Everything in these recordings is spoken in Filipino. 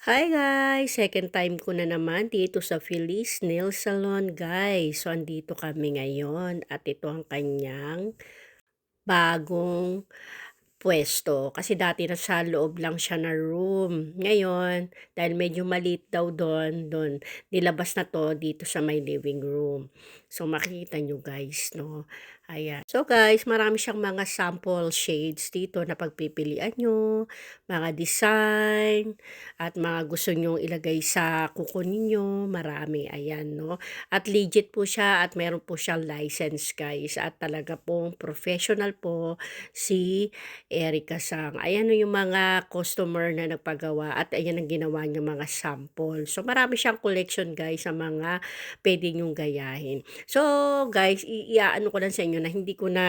Hi guys! Second time ko na naman dito sa Feliz Nail Salon guys. So andito kami ngayon at ito ang kanyang bagong puwesto. Kasi dati nasa loob lang siya na room. Ngayon, dahil medyo maliit daw doon nilabas na 'to dito sa may living room. So makikita niyo guys 'no, ayan. So guys, marami siyang mga sample shades dito na pagpipilian niyo, mga design, at mga gusto niyong ilagay sa kuko ninyo, marami, ayan 'no. At legit po siya at meron po siyang license guys at talaga pong professional po si Erica Sang. Ayan na yung mga customer na nagpagawa at ayan ang ginawa niyang mga sample. So marami siyang collection guys sa mga pwede niyong gayahin. So guys, iaano ko lang sa inyo na hindi ko na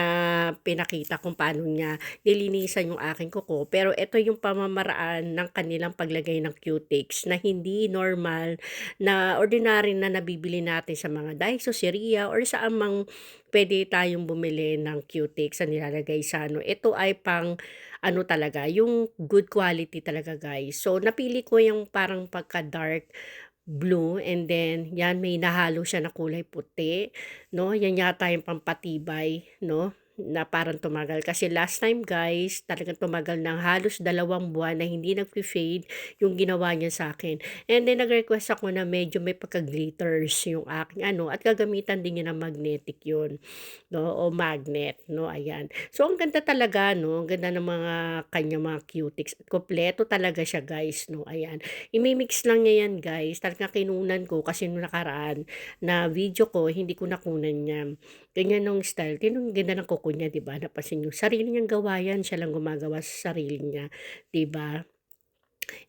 pinakita kung paano niya nilinisan yung aking kuko. Pero ito yung pamamaraan ng kanilang paglagay ng cutics na hindi normal na ordinary na nabibili natin sa mga daisoseria or sa amang pwede tayong bumili ng cutics na nilalagay sa ano. Ito ay pang ano talaga, yung good quality talaga guys. So napili ko yung parang pagka-dark blue and then yan may nahalo siya na kulay puti, 'no? Yan yata yung pampatibay, 'no? Na parang tumagal. Kasi last time guys, talagang tumagal ng halos 2 buwan na hindi nagfi-fade yung ginawa niya sa akin. And then nag-request ako na medyo may pagka-glitters yung aking ano at gagamitan din niya ng magnetic yun, 'no, o magnet, 'no, ayan. So ang ganda talaga 'no, ang ganda ng mga kanyang mga cutics. Kumpleto talaga siya guys 'no, ayan. Imi-mix lang niya yan guys, talagang kinunan ko kasi nung nakaraan na video ko hindi ko nakunan niya. Ganyan nung style, tingnan ganda ng kuko niya 'di ba, napansin niyo, sarili niyang gawa yan, siya lang gumagawa sa sarili niya, 'di ba?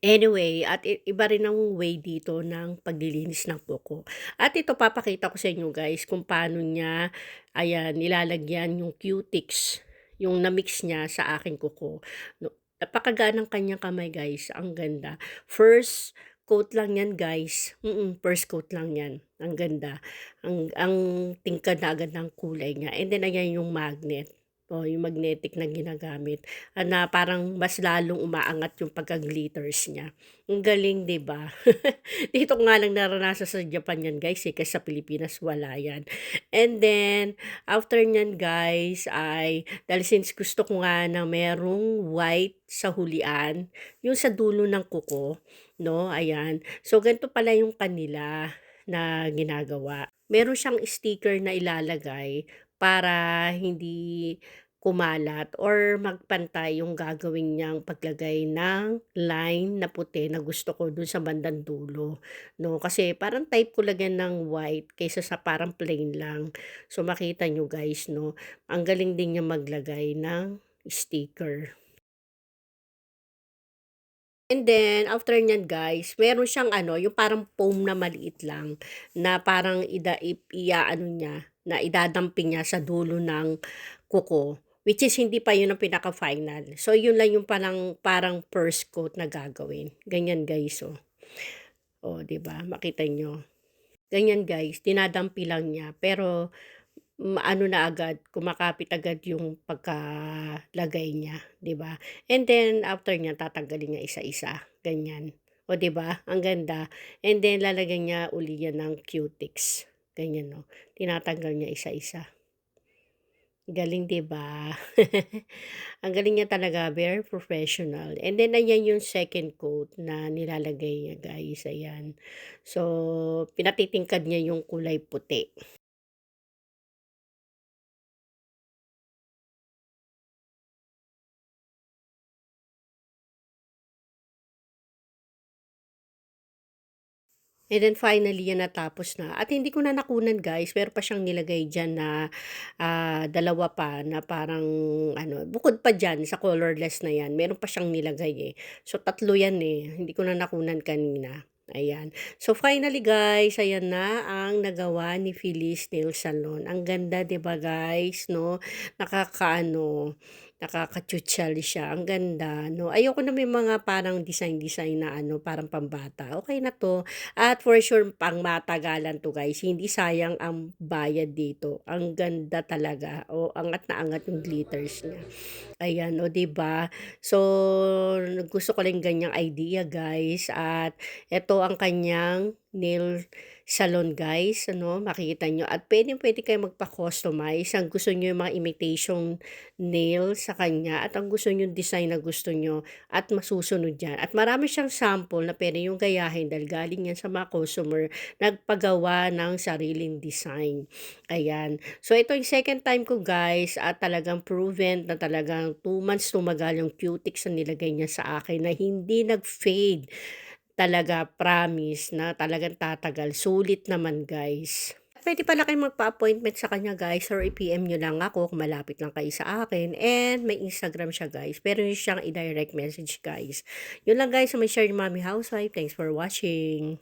Anyway, at iba rin ang way dito ng paglilinis ng kuko. At ito papakita ko sa inyo guys kung paano niya, ayan, nilalagyan yung cutics, yung na-mix niya sa aking kuko. No, napakagaan ng kanyang kamay guys, ang ganda. First coat lang yan guys, first coat lang yan. Ang ganda. Ang tingkad na agad ng kulay niya. And then ayan yung magnet. O, yung magnetic na ginagamit. Na parang mas lalong umaangat yung pagka-glitters niya. Ang galing, 'di ba? Dito ko nga lang naranasan sa Japan 'yan guys, eh, kasi sa Pilipinas wala 'yan. And then, after niyan guys ay dahil since gusto ko nga na merong white sa hulian, yung sa dulo ng kuko, 'no, ayan. So, ganito pala yung kanila na ginagawa. Meron siyang sticker na ilalagay para hindi kumalat or magpantay yung gagawin niyang paglagay ng line na puti na gusto ko dun sa bandang dulo, 'no. Kasi parang type ko lagyan ng white kaysa sa parang plain lang. So makita niyo guys 'no, ang galing din niya maglagay ng sticker. And then after niyan guys, meron siyang ano, yung parang foam na maliit lang na parang i-aano niya, na idadamping niya sa dulo ng kuko, which is hindi pa yun ang pinaka-final. So yun lang yung parang parang first coat na gagawin, ganyan guys, oh. Oh, 'di ba, makita niyo? Ganyan guys, dinadampi lang niya pero ano na agad, kumakapit agad yung pagkalagay niya, 'di ba? And then after niya tatanggalin niya isa-isa, ganyan. O 'di ba, ang ganda. And then lalagyan niya uli yan ng cutics, ganyan 'no. Tinatanggal niya isa-isa. Galing 'di ba? Ang galing niya talaga, very professional. And then ayan yung second coat na nilalagay niya guys, ayan. So, pinatitingkad niya yung kulay puti. And then finally yan natapos na at hindi ko na nakunan guys, meron pa siyang nilagay diyan na, dalawa pa na parang ano, bukod pa diyan sa colorless na yan meron pa siyang nilagay, eh. So tatlo yan, eh, hindi ko na nakunan kanina, ayan. So finally guys, ayan na ang nagawa ni Feliz Nail Salon. Ang ganda 'di ba guys 'no, nakakaano, nakaka-tsotyal siya, ang ganda 'no. Ayoko na may mga parang design-design na ano, parang pambata, okey na 'to. At for sure pangmatagalan 'to guys, hindi sayang ang bayad dito, ang ganda talaga, angat na angat yung glitters niya. Ayan, o 'di ba? So, gusto ko rin ganyang idea guys at eto ang kanyang nail salon guys, ano, makikita nyo at puwedeng-puwede kayong magpa-customize, ang gusto niyo yung mga imitation nail sa kanya at ang gusto niyong design na gusto niyo at masusunod yan. At marami siyang sample na puwede niyong gayahin dahil galing yan sa mga customer nagpagawa ng sariling design, ayan. So ito yung second time ko guys at talagang proven na talagang 2 months tumagal yung cutics na nilagay niya sa akin na hindi nag-fade. Talaga promise na talagang tatagal, sulit naman guys. Puwede pala kayong magpa-appointment sa kanya guys or i-PM niyo lang ako kung malapit lang kayo sa akin and may Instagram siya guys, puwede niyo siyang i-direct message guys. Yun lang guys ang mai-share ni Mommy Housewife, thanks for watching.